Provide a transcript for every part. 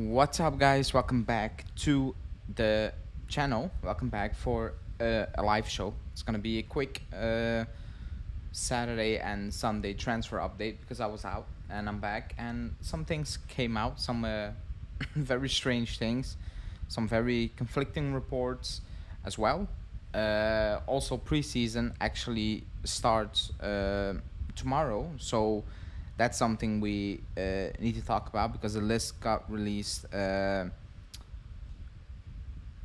What's up, guys? Welcome back to the channel. Welcome back for a live show. It's gonna be a quick Saturday and Sunday transfer update because I was out and I'm back, and some things came out, some very strange things, some very conflicting reports as well. Also, preseason actually starts tomorrow, so that's something we need to talk about because the list got released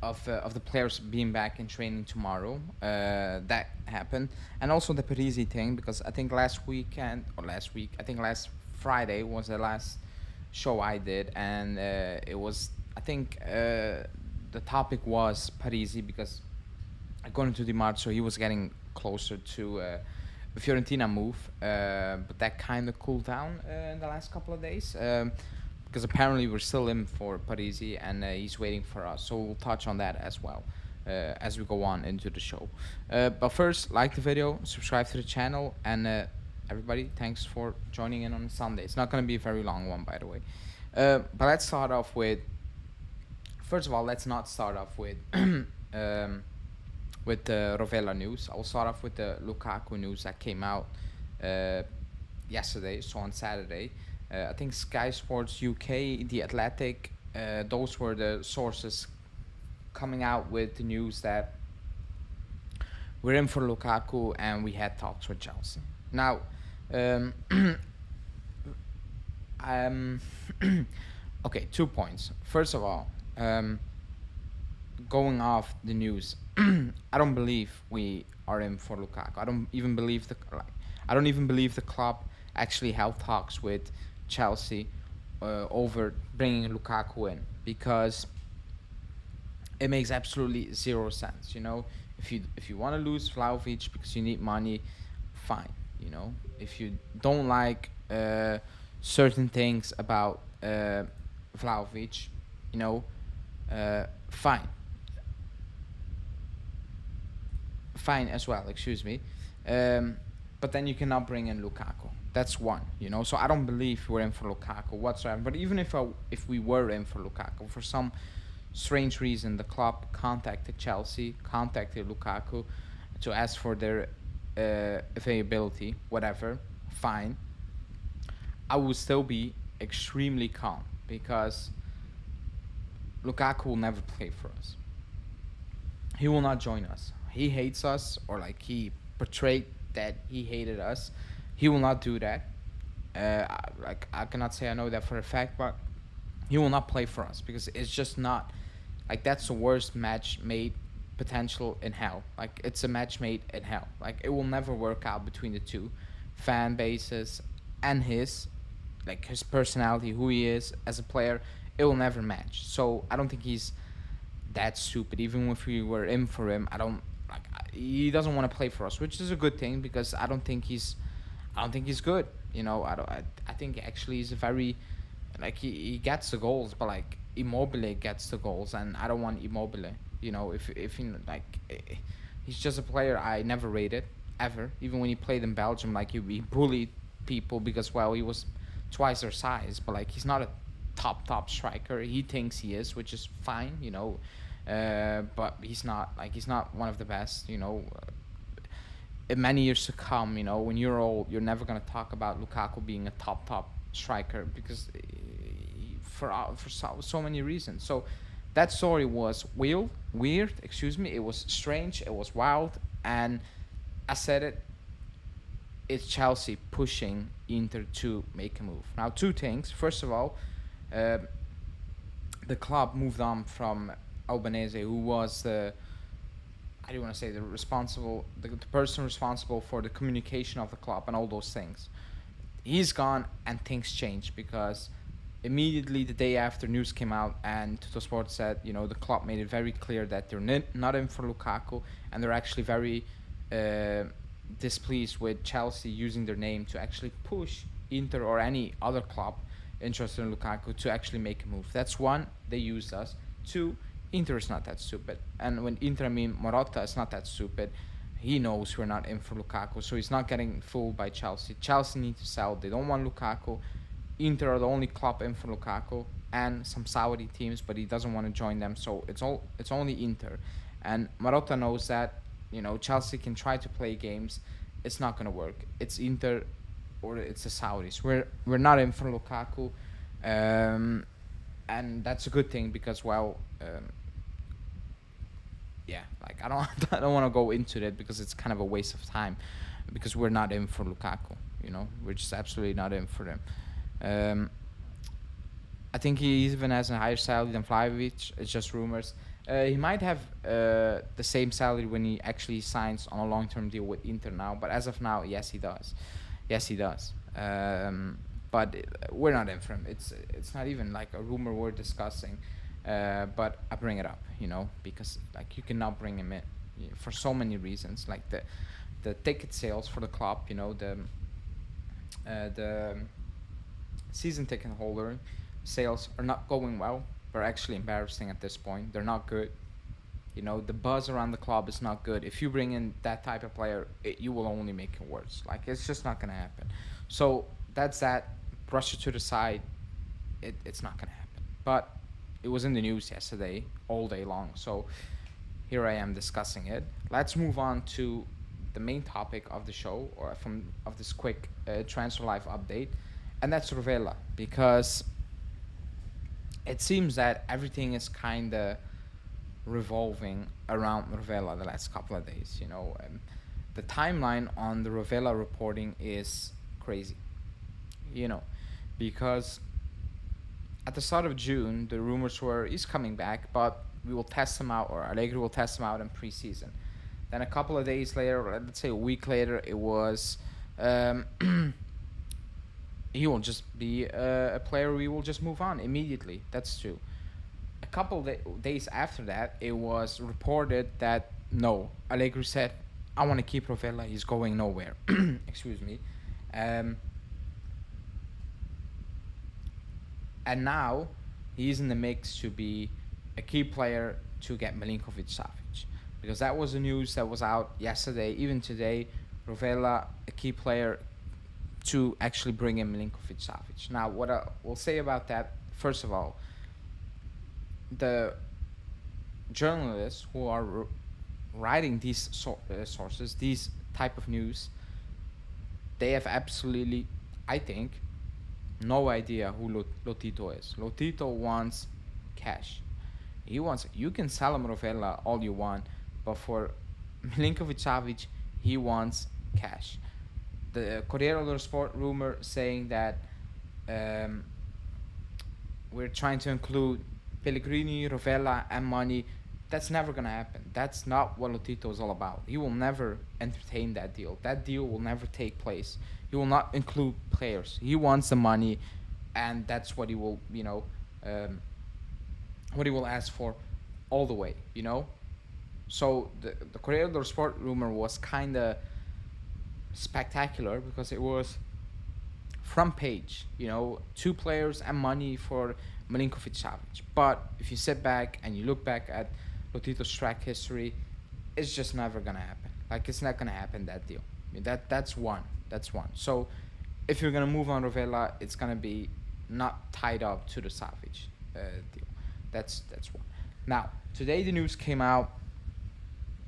of the players being back in training tomorrow. That happened, and also the Parisi thing because I think I think last Friday was the last show I did, and it was I think the topic was Parisi because according to Di Marzio he was getting closer to the Fiorentina move, but that kind of cooled down in the last couple of days. Because apparently we're still in for Parisi and he's waiting for us. So we'll touch on that as well as we go on into the show. But first, like the video, subscribe to the channel, and everybody, thanks for joining in on Sunday. It's not going to be a very long one, by the way. But let's start off with. First of all, let's not start off with with the Rovella news. I'll start off with the Lukaku news that came out yesterday, so on Saturday. I think Sky Sports UK, The Athletic, those were the sources coming out with the news that we're in for Lukaku and we had talks with Chelsea. Now, okay, 2 points. First of all, going off the news, I don't believe we are in for Lukaku. I don't even believe the club actually held talks with Chelsea over bringing Lukaku in, because it makes absolutely zero sense. You know, if you want to lose Vlahovic because you need money, fine. You know, if you don't like certain things about Vlahovic, you know, fine as well. Excuse me. But then you cannot bring in Lukaku. That's one, you know. So I don't believe we're in for Lukaku whatsoever. But even if we were in for Lukaku, for some strange reason, the club contacted Chelsea, contacted Lukaku to ask for their availability, whatever, fine. I will still be extremely calm because Lukaku will never play for us. He will not join us. He hates us, or like he portrayed that he hated us. He will not do that. I cannot say I know that for a fact, but he will not play for us because it's just not, like, that's the worst match made potential in hell. Like, it's a match made in hell. Like, it will never work out between the two fan bases and his personality, who he is as a player. It will never match. So I don't think he's that stupid. Even if we were in for him, he doesn't want to play for us, which is a good thing because I don't think he's good. You know, I think actually he's a very, like, he gets the goals, but like Immobile gets the goals, and I don't want Immobile. You know, if he's just a player I never rated ever. Even when he played in Belgium, like he bullied people because, well, he was twice their size, but like he's not a top striker. He thinks he is, which is fine. You know. But he's not one of the best, you know. In many years to come, you know, when you're old, you're never gonna talk about Lukaku being a top striker because for so many reasons. So that story was weird. Excuse me. It was strange. It was wild, and I said it. It's Chelsea pushing Inter to make a move. Now, two things. First of all, the club moved on from Albanese, who was the person responsible for the communication of the club and all those things. He's gone, and things changed because immediately the day after news came out and Tuttosport said, you know, the club made it very clear that they're not in for Lukaku, and they're actually very displeased with Chelsea using their name to actually push Inter or any other club interested in Lukaku to actually make a move. That's one, they used us. Two, Inter is not that stupid. And when Inter, I mean Marotta, is not that stupid. He knows we're not in for Lukaku, so he's not getting fooled by Chelsea. Chelsea need to sell. They don't want Lukaku. Inter are the only club in for Lukaku, and some Saudi teams, but he doesn't want to join them. So it's only Inter, and Marotta knows that. Chelsea can try to play games, it's not gonna work. It's Inter, or it's the Saudis. We're not in for Lukaku, um, and that's a good thing because yeah, like I don't I don't want to go into that because it's kind of a waste of time, because we're not in for Lukaku. We're just absolutely not in for them. Um, I think he even has a higher salary than Vlahovic. It's just rumors. He might have the same salary when he actually signs on a long-term deal with Inter now. But as of now, yes, he does. Yes, he does. But we're not in for him. It's not even like a rumor we're discussing. But I bring it up, because like you cannot bring him in for so many reasons. Like the ticket sales for the club, the season ticket holder sales are not going well. They're actually embarrassing at this point. They're not good. The buzz around the club is not good. If you bring in that type of player, you will only make it worse. Like, it's just not going to happen. So that's that. Brush it to the side. It's not going to happen. But it was in the news yesterday, all day long. So here I am discussing it. Let's move on to the main topic of the show, or of this quick transfer life update, and that's Rovella, because it seems that everything is kind of revolving around Rovella the last couple of days. The timeline on the Rovella reporting is crazy, because at the start of June, the rumors were he's coming back, but we will test him out, or Allegri will test him out in preseason. Then a couple of days later, or let's say a week later, it was he will just be a player we will just move on immediately. That's true. A couple days after that, it was reported that no, Allegri said, I want to keep Rovella, he's going nowhere. Excuse me. And now he's in the mix to be a key player to get Milinkovic-Savic, because that was the news that was out yesterday, even today. Rovella, a key player to actually bring in Milinkovic-Savic. Now, what I will say about that, first of all, the journalists who are writing these sources, these type of news, they have absolutely, I think, no idea who Lotito is. Lotito wants cash. You can sell him Rovella all you want, but for Milinkovic-Savic, he wants cash. The Corriere dello Sport rumor saying that we're trying to include Pellegrini, Rovella, and money. That's never going to happen. That's not what Lotito is all about. He will never entertain that deal. That deal will never take place. He will not include players. He wants the money, and that's what he will, what he will ask for all the way, So the Corriere dello Sport rumor was kind of spectacular because it was front page, 2 players and money for Milinkovic-Savic. But if you sit back and you look back at Lotito's track history, it's just never gonna happen. Like, it's not gonna happen, that deal. That's one. So if you're gonna move on Rovella, it's gonna be not tied up to the Savic deal. That's one. Now, today the news came out,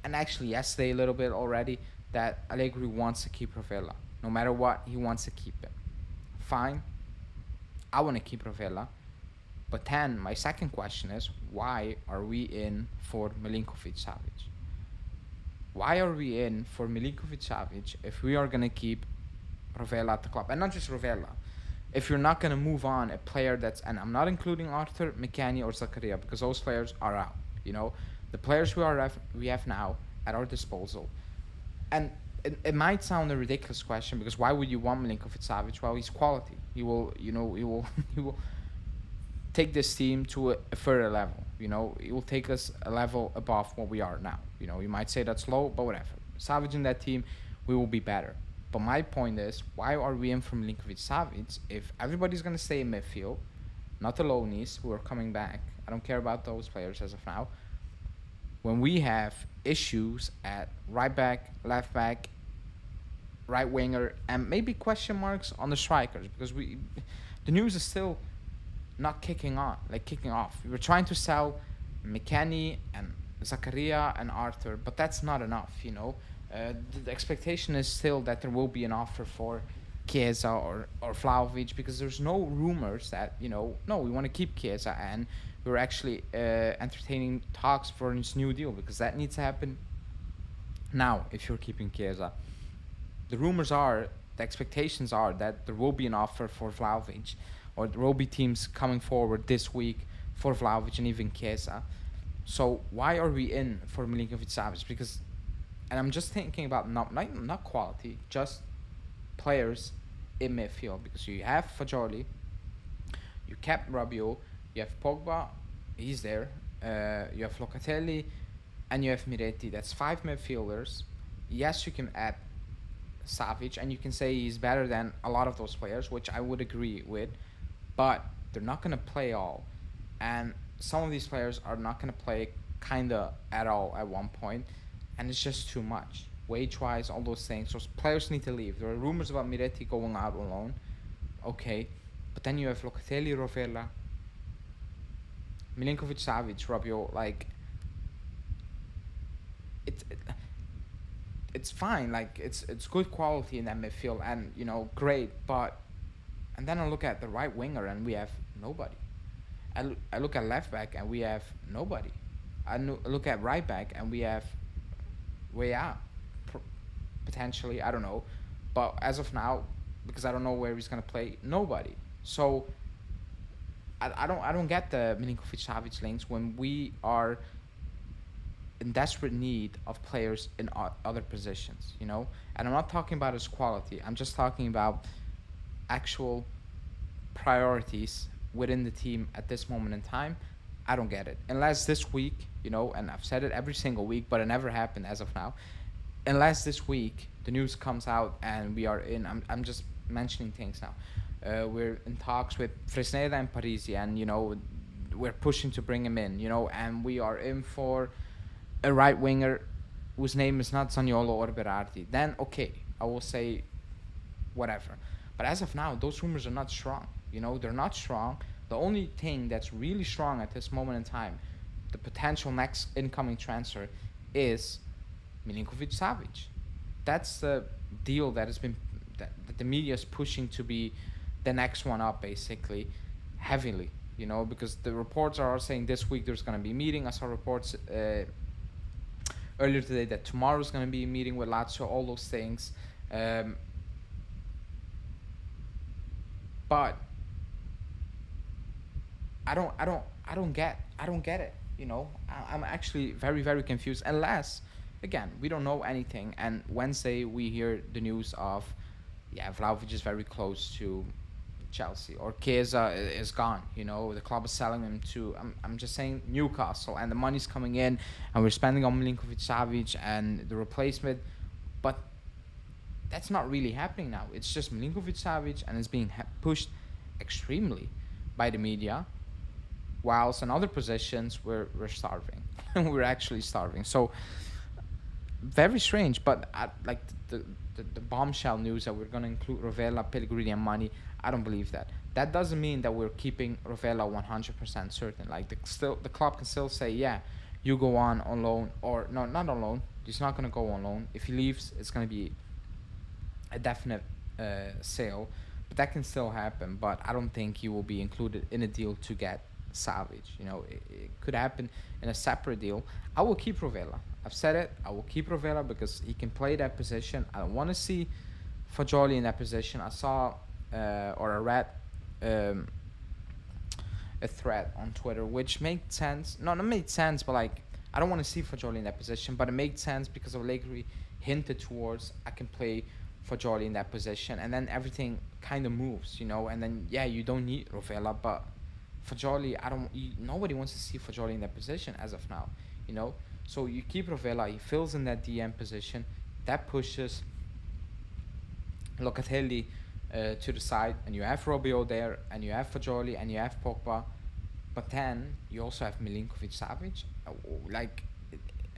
and actually yesterday a little bit already, that Allegri wants to keep Rovella. No matter what, he wants to keep it. Fine. I want to keep Rovella. But then my second question is, why are we in for Milinkovic-Savic? Why are we in for Milinkovic-Savic if we are going to keep Rovella at the club? And not just Rovella. If you're not going to move on a player that's... And I'm not including Arthur, McKennie, or Zakaria, because those players are out. The players we have now at our disposal. And it might sound a ridiculous question, because why would you want Milinkovic-Savic? Well, he's quality. He will he will take this team to a further level. He will take us a level above what we are now. You might say that's low, but whatever. Savic in that team, we will be better. But my point is, why are we in for Milinkovic-Savic if everybody's going to stay in midfield, not the loanies who are coming back? I don't care about those players as of now. When we have issues at right back, left back, right winger, and maybe question marks on the strikers, because the news is still not kicking off. We were trying to sell McKennie and Zakaria and Arthur, but that's not enough, you know. The expectation is still that there will be an offer for Chiesa or Vlahovic, because there's no rumors that, you know, no, we want to keep Chiesa, and we're actually entertaining talks for this new deal, because that needs to happen now if you're keeping Chiesa. The rumors are, the expectations are that there will be an offer for Vlahovic, or there will be teams coming forward this week for Vlahovic and even Chiesa. So why are we in for Milinkovic-Savic? Because, and I'm just thinking about not quality, just players in midfield. Because you have Fagioli, you kept Rabiot, you have Pogba, he's there, you have Locatelli, and you have Miretti. That's 5 midfielders. Yes, you can add Savic, and you can say he's better than a lot of those players, which I would agree with, but they're not going to play all. And some of these players are not going to play kind of at all at one point, and it's just too much. Wage-wise, all those things. So players need to leave. There are rumors about Miretti going out on loan. Okay. But then you have Locatelli, Rovella, Milinkovic-Savic, Rabiot. Like, it's fine. Like, it's good quality in that midfield, and, you know, great. But, and then I look at the right winger, and we have nobody. I look at left back, and we have nobody. I look at right back, and we have way out. Potentially, I don't know. But as of now, because I don't know where he's gonna play, nobody. So I don't get the Milinkovic-Savic links when we are in desperate need of players in other positions, you know. And I'm not talking about his quality. I'm just talking about actual priorities within the team at this moment in time. I don't get it. Unless this week, you know, and I've said it every single week, but it never happened as of now. Unless this week the news comes out and we are in, I'm just mentioning things now. We're in talks with Fresneda and Parisi, and, you know, we're pushing to bring him in, you know, and we are in for a right winger whose name is not Zaniolo or Berardi. Then, okay, I will say whatever. But as of now, those rumors are not strong. You know, they're not strong. The only thing that's really strong at this moment in time, the potential next incoming transfer, is Milinkovic-Savic. That's the deal that has been that the media is pushing to be the next one up, basically, heavily. You know, because the reports are saying this week there's going to be a meeting. I saw reports earlier today that tomorrow's going to be a meeting with Lazio. All those things, but I don't get it. You know, I'm actually very, very confused. Unless, again, we don't know anything, and Wednesday we hear the news of, yeah, Vlahovic is very close to Chelsea, or Chiesa is gone. You know, the club is selling him to, I'm just saying, Newcastle, and the money's coming in, and we're spending on Milinkovic-Savic and the replacement, but that's not really happening now. It's just Milinkovic-Savic, and it's being pushed extremely by the media, whilst in other positions we're starving. We're actually starving. So very strange, but like the bombshell news that we're going to include Rovella, Pellegrini, and Money, I don't believe that. That doesn't mean that we're keeping Rovella 100% certain. Like, the club can still say, yeah, you go on loan, or no, not on loan. He's not going to go on loan. If he leaves, it's going to be a definite sale. But that can still happen. But I don't think he will be included in a deal to get Savic. You know, it could happen in a separate deal. I will keep Rovella. I've said it. I will keep Rovella because he can play that position. I don't want to see Fagioli in that position. I saw or I read a thread on Twitter which made sense. No, not made sense, but like, I don't want to see Fagioli in that position. But it made sense because Allegri hinted towards I can play Fagioli in that position, and then everything kind of moves, you know. And then, yeah, you don't need Rovella, but Fagioli, nobody wants to see Fagioli in that position as of now, you know. So you keep Rovella, he fills in that DM position, that pushes Locatelli to the side, and you have Rabiot there, and you have Fagioli, and you have Pogba, but then you also have Milinkovic-Savic, like,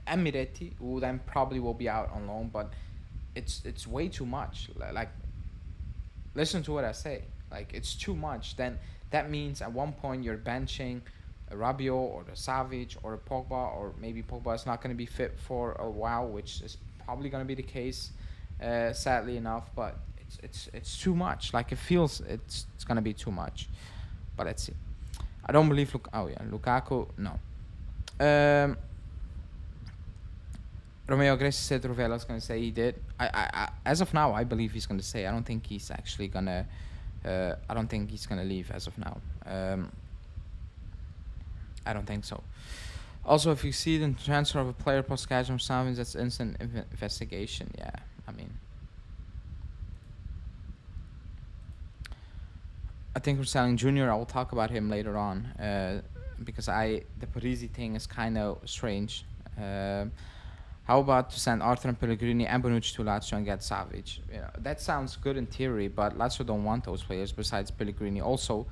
and Miretti, who then probably will be out on loan, but it's way too much. Like, listen to what I say. Like it's too much. Then that means at one point you're benching a Rabiot or a Savic or a Pogba, or maybe Pogba is not going to be fit for a while, which is probably going to be the case, sadly enough. But it's too much. Like it feels it's going to be too much. But let's see. I don't believe Lukaku. No. Romeo Gracie said Rovella's going to say he did. As of now, I believe he's going to stay. I don't think he's actually going to. I don't think he's going to leave as of now. I don't think so. Also, if you see the transfer of a player post casual summons, that's instant investigation. Yeah, I mean, I think we're selling Junior. I will talk about him later on, because the Parisi thing is kind of strange. How about to send Arthur and Pellegrini and Bonucci to Lazio and get Savic? Yeah, that sounds good in theory, but Lazio don't want those players besides Pellegrini. Also,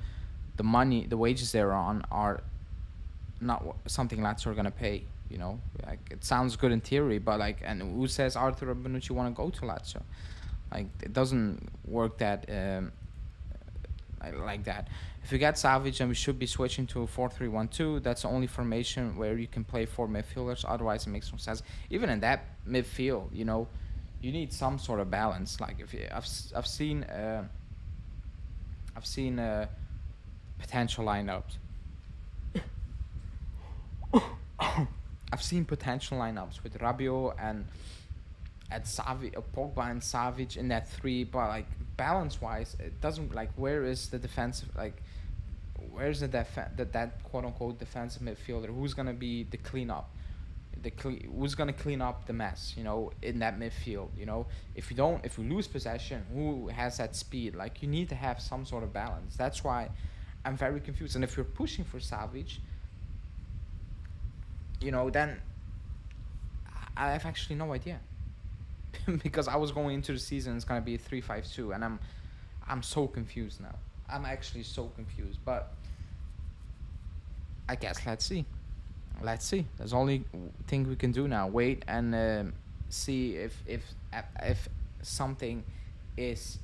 the wages they're on are not something Lazio are gonna pay. You know, like it sounds good in theory, but like, and who says Arthur and Bonucci want to go to Lazio? Like it doesn't work that like that. If you get Savic, then we should be switching to a 4-3-1-2. That's the only formation where you can play 4 midfielders. Otherwise, it makes no sense. Even in that midfield, you know, you need some sort of balance. Like if I've seen potential lineups. I've seen potential lineups with Rabiot and at Savic, Pogba and Savic in that 3, but like balance-wise, it doesn't, like, where is the defensive, like, where's that quote-unquote defensive midfielder? Who's gonna be the cleanup? Who's gonna clean up the mess, you know, in that midfield? You know, if we lose possession, who has that speed? Like, you need to have some sort of balance. That's why I'm very confused. And if you're pushing for Savic, you know, then I have actually no idea. Because I was going into the season, it's gonna be a 3-5-2, and I'm so confused now. I'm actually so confused. But I guess let's see. That's the only thing we can do now. Wait and see if something is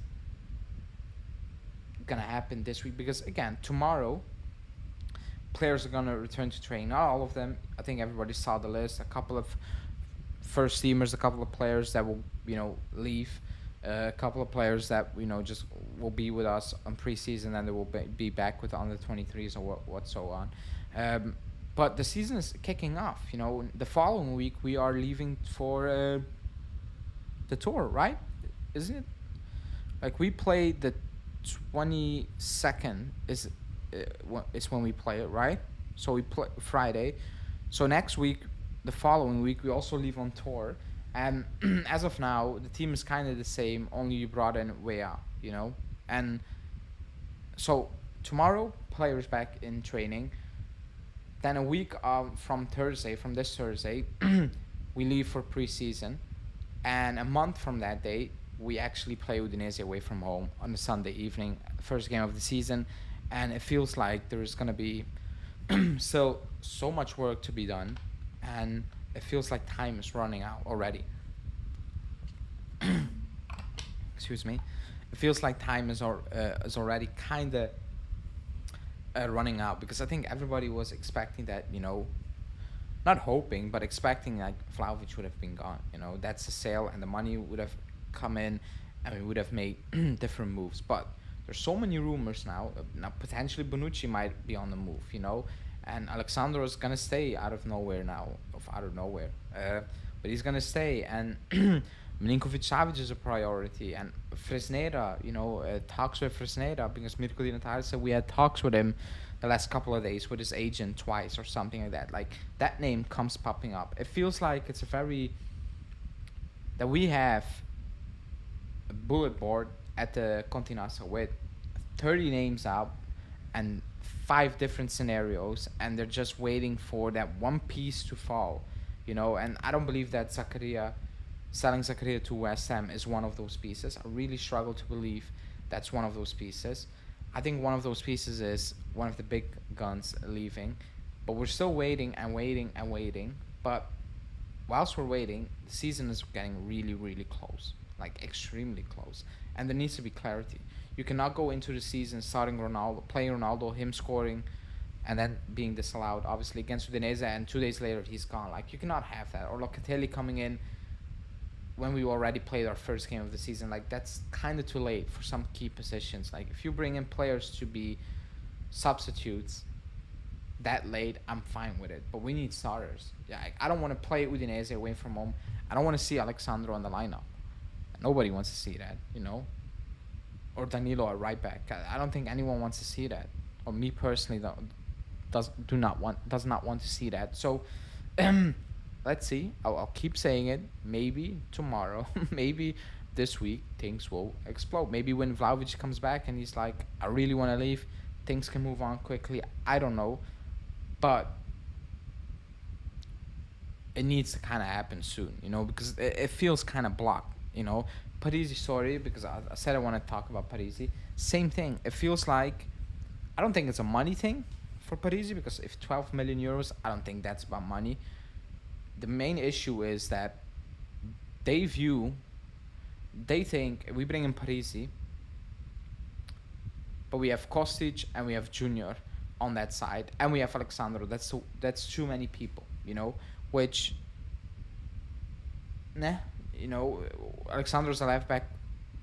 gonna happen this week. Because again, tomorrow players are gonna return to training. Not all of them. I think everybody saw the list. A couple of first teamers, a couple of players that will, you know, leave, a couple of players that, you know, just will be with us on preseason, and they will be back with the under 23s or what so on. But the season is kicking off. You know, the following week we are leaving for the tour, right? Isn't it? Like we play the 22nd is when we play it, right? So we play Friday. So next week, the following week, we also leave on tour. And as of now, the team is kind of the same, only you brought in Weah, you know? And so tomorrow, players back in training. Then a week from this Thursday, we leave for preseason. And a month from that day, we actually play Udinese away from home on a Sunday evening, first game of the season. And it feels like there's going to be still so much work to be done. And it feels like time is running out already. Excuse me. It feels like time is already kind of running out, because I think everybody was expecting that, you know, not hoping, but expecting like Vlahovic would have been gone. You know, that's a sale, and the money would have come in, and we would have made different moves. But there's so many rumors now. Now potentially Bonucci might be on the move, you know. And Alexandro is gonna stay out of nowhere now, but he's gonna stay. And Milinkovic-Savic is a priority, and Fresneda, you know, talks with Fresneda, because Mirko Di Natale said we had talks with him the last couple of days with his agent twice or something like that. Like that name comes popping up. It feels like it's that we have a bullet board at the Continassa with 30 names out and 5 different scenarios, and they're just waiting for that one piece to fall, you know. And I don't believe that selling Zakaria to West Ham is one of those pieces. I really struggle to believe that's one of those pieces. I think one of those pieces is one of the big guns leaving, but we're still waiting and waiting and waiting. But whilst we're waiting, the season is getting really, really close, like extremely close, and there needs to be clarity. You cannot go into the season starting Ronaldo, playing Ronaldo, him scoring, and then being disallowed, obviously, against Udinese, and 2 days later he's gone. Like, you cannot have that. Or Locatelli coming in when we already played our first game of the season. Like, that's kind of too late for some key positions. Like, if you bring in players to be substitutes that late, I'm fine with it. But we need starters. Yeah, I don't want to play Udinese away from home. I don't want to see Alexandro on the lineup. Nobody wants to see that, you know? Or Danilo at right back. I don't think anyone wants to see that. Or me personally does not want to see that. So let's see. I'll keep saying it. Maybe tomorrow, maybe this week, things will explode. Maybe when Vlahovic comes back and he's like, I really want to leave, things can move on quickly. I don't know. But it needs to kind of happen soon, you know, because it feels kind of blocked, you know. Parisi, sorry, because I said I want to talk about Parisi. Same thing. It feels like, I don't think it's a money thing for Parisi, because if 12 million euros, I don't think that's about money. The main issue is that they think we bring in Parisi, but we have Kostic and we have Junior on that side, and we have Alexandro. That's too many people, you know, which, you know, Alexandro's a left back,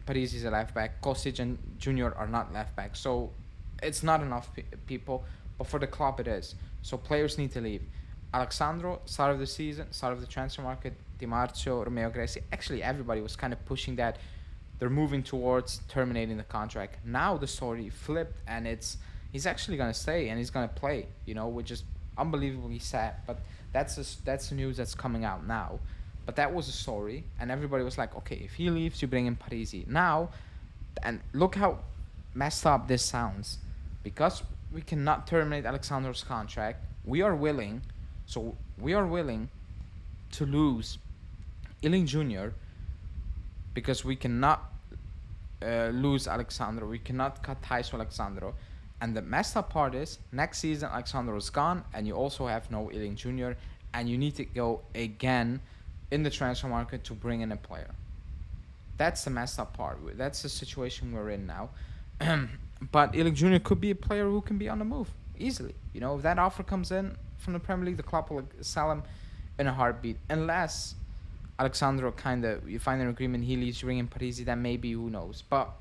Parisi's a left back, Kostic and Junior are not left back, so it's not enough people, but for the club it is. So players need to leave. Alexandro, start of the season, start of the transfer market, Di Marzio, Romeo Gresi, actually everybody was kind of pushing that. They're moving towards terminating the contract. Now the story flipped, and he's actually going to stay and he's going to play, you know, which is unbelievably sad. But that's the news that's coming out now. But that was a story, and everybody was like, okay, if he leaves, you bring in Parisi. Now, and look how messed up this sounds. Because we cannot terminate Alexandro's contract, we are willing to lose Iling Jr. because we cannot lose Alexandro. We cannot cut ties with Alexandro. And the messed up part is, next season Alexandro is gone, and you also have no Iling Jr., and you need to go again in the transfer market to bring in a player. That's the messed up part. That's the situation we're in now. But Iling Jr. could be a player who can be on the move easily. You know, if that offer comes in from the Premier League, the club will sell him in a heartbeat. Unless Alexandro you find an agreement, he leaves, you bring in Parisi, then maybe, who knows. But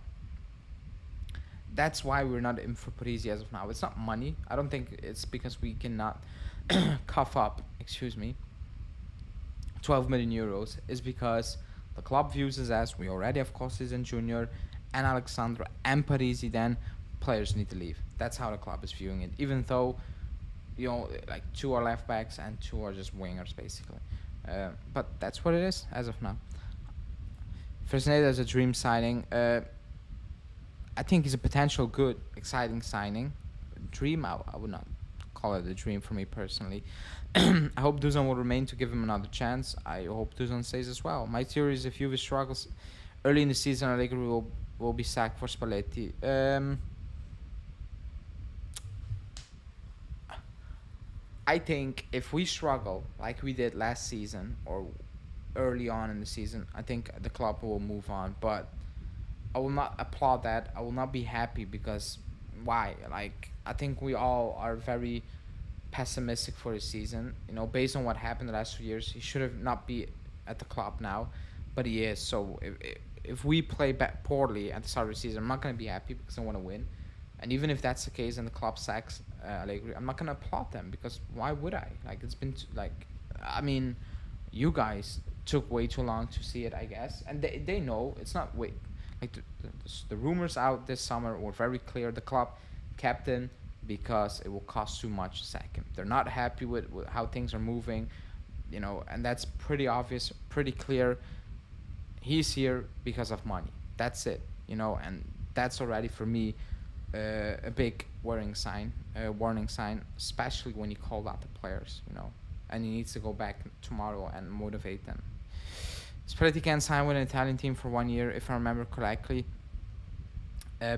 that's why we're not in for Parisi as of now. It's not money. I don't think it's because we cannot cough up, 12 million euros. Is because the club views us as, we already have Kostic and Junior and Alexandro and Parisi, then players need to leave. That's how the club is viewing it. Even though, you know, like 2 are left backs and 2 are just wingers, basically. But that's what it is as of now. Fresneda is a dream signing. I think he's a potential good, exciting signing. Dream, I would not call it a dream for me personally. I hope Dusan will remain to give him another chance. I hope Dusan stays as well. My theory is if Juve struggles early in the season, Allegri will be sacked for Spalletti. I think if we struggle like we did last season or early on in the season, I think the club will move on. But I will not applaud that. I will not be happy, because why? Like, I think we all are very pessimistic for his season. You know, based on what happened the last 2 years, he should have not be at the club now, but he is. So if we play poorly at the start of the season, I'm not going to be happy because I want to win. And even if that's the case and the club sacks Allegri, I'm not going to applaud them, because why would I? Like, it's been, I mean, you guys took way too long to see it, I guess. And they know it's not, like, the rumors out this summer were very clear. The club kept him because it will cost too much to sack him. They're not happy with how things are moving, you know, and that's pretty obvious, pretty clear. He's here because of money. That's it, you know, and that's already for me a big warning sign, especially when he called out the players, you know, and he needs to go back tomorrow and motivate them. Spalletti can sign with an Italian team for 1 year, if I remember correctly,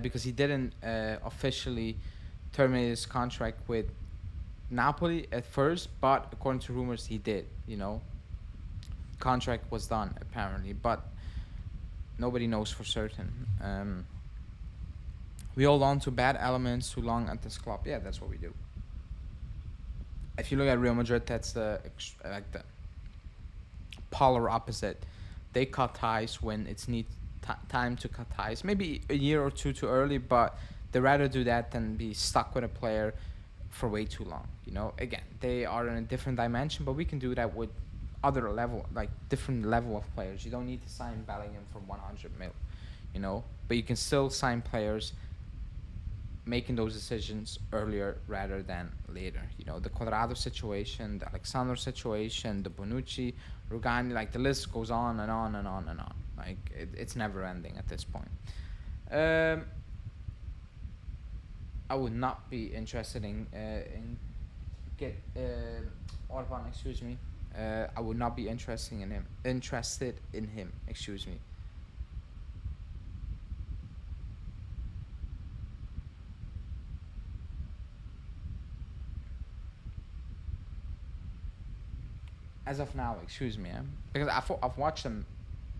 because he didn't officially terminate his contract with Napoli at first, but according to rumors, he did, you know. Contract was done, apparently, but nobody knows for certain. We hold on to bad elements too long at this club. Yeah, that's what we do. If you look at Real Madrid, that's like the polar opposite. They cut ties when it's time to cut ties. Maybe a year or two too early, but they rather do that than be stuck with a player for way too long. Again, they are in a different dimension, but we can do that with other level, like different level of players. You don't need to sign Bellingham for 100 mil, but you can still sign players making those decisions earlier rather than later. The Cuadrado situation, the Alexander situation, the Bonucci, Rugani, like the list goes on and on and on and on. Like it's never ending at this point. I would not be interested in get Orban. Excuse me. I would not be interested in him. Excuse me. As of now, excuse me, because I've watched him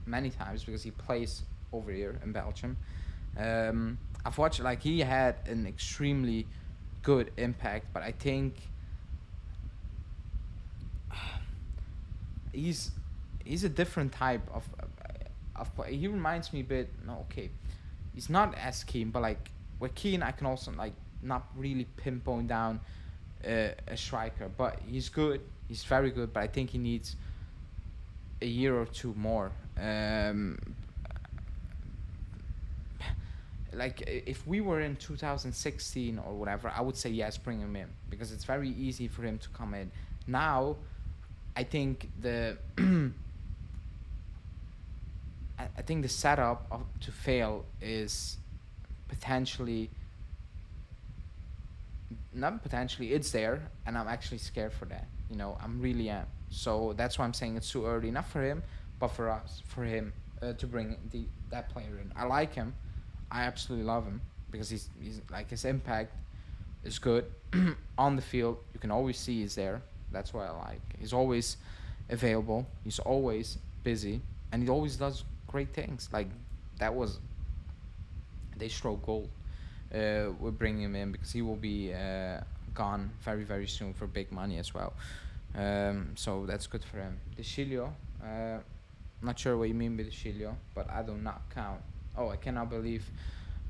many times because he plays over here in Belgium. I've watched, like, he had an extremely good impact, but I think he's a different type of play. He reminds me a bit. No, okay, he's not as keen, but like with Keane, I can also like not really pinpoint down a striker, but he's good. He's very good, but I think he needs a year or two more. Like if we were in 2016 or whatever, I would say yes, bring him in because it's very easy for him to come in. Now, I think the I think the setup to fail is potentially not potentially, it's there, and I'm actually scared for that. I'm really am. So that's why I'm saying it's too early, not for him, but for us, for him to bring that player in. I like him. I absolutely love him because he's like his impact is good on the field. You can always see he's there. That's what I like. He's always available. He's always busy, and he always does great things. Like that was they stroke goal. We're bringing him in because he will be gone very very soon for big money as well. So that's good for him. De Chilio, not sure what you mean by De Chilio, but I do not count. Oh, I cannot believe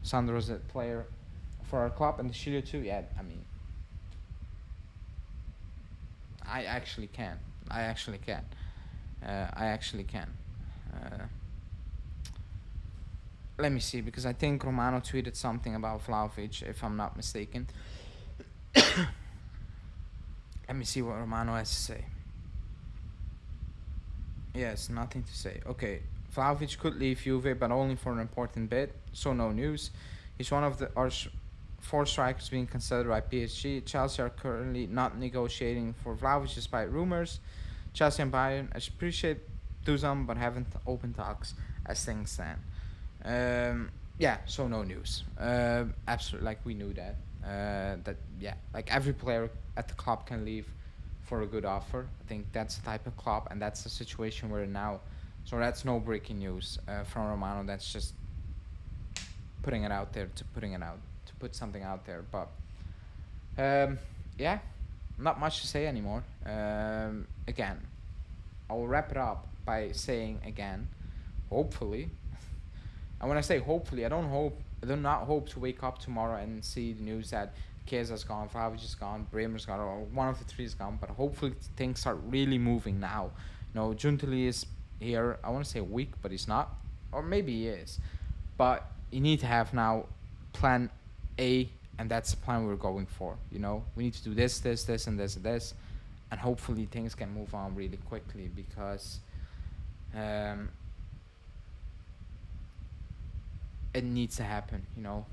Sandro's a player for our club and De Chilio too. Yeah, I mean, I actually can. I actually can. Let me see, because I think Romano tweeted something about Vlahovic, if I'm not mistaken. Let me see what Romano has to say. Yes, nothing to say. Okay, Vlahovic could leave Juve, but only for an important bid, so no news. He's one of our four strikers being considered by PSG. Chelsea are currently not negotiating for Vlahovic despite rumors. Chelsea and Bayern appreciate Duzan, but haven't opened talks as things stand. Yeah, so no news. Absolutely, like we knew that. Like every player at the club can leave for a good offer. I think that's the type of club, and that's the situation we're in now. So that's no breaking news from Romano. That's just putting it out there to put something out there. But yeah, not much to say anymore. Again, I'll wrap it up by saying again, hopefully. And when I say hopefully, I do not hope to wake up tomorrow and see the news that Chiesa's gone, Vlahovic is gone, Bremer's gone, or one of the three is gone. But hopefully things start really moving now. Giuntoli is here. I want to say a week, but he's not, or maybe he is. But you need to have now plan A, and that's the plan we're going for. We need to do this, and this, and hopefully things can move on really quickly because it needs to happen.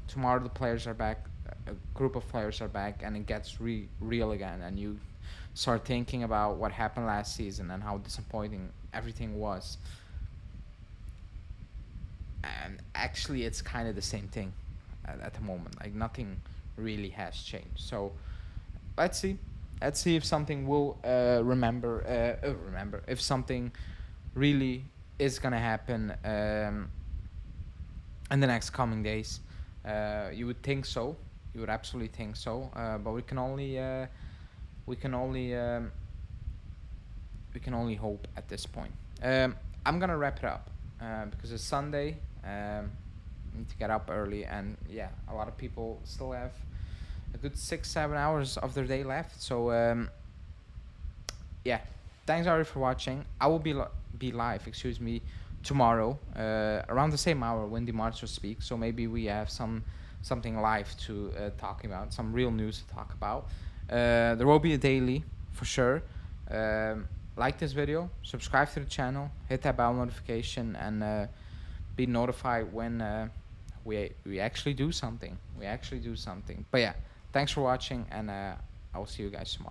Tomorrow the players are back, a group of players are back, and it gets real again, and you start thinking about what happened last season and how disappointing everything was. And actually it's kind of the same thing at the moment. Like nothing really has changed. So let's see if something will remember if something really is gonna happen in the next coming days. You would think so. You would absolutely think so. But we can only we can only hope at this point. I'm gonna wrap it up because it's Sunday. I need to get up early, and yeah, a lot of people still have a good 6-7 hours of their day left. So yeah, thanks everybody for watching. I will be live, excuse me, tomorrow around the same hour when the March will speak. So maybe we have something live to talk about, some real news to talk about. There will be a daily for sure. Like this video, subscribe to the channel, hit that bell notification, and be notified when we actually do something. But yeah, thanks for watching, and I will see you guys tomorrow.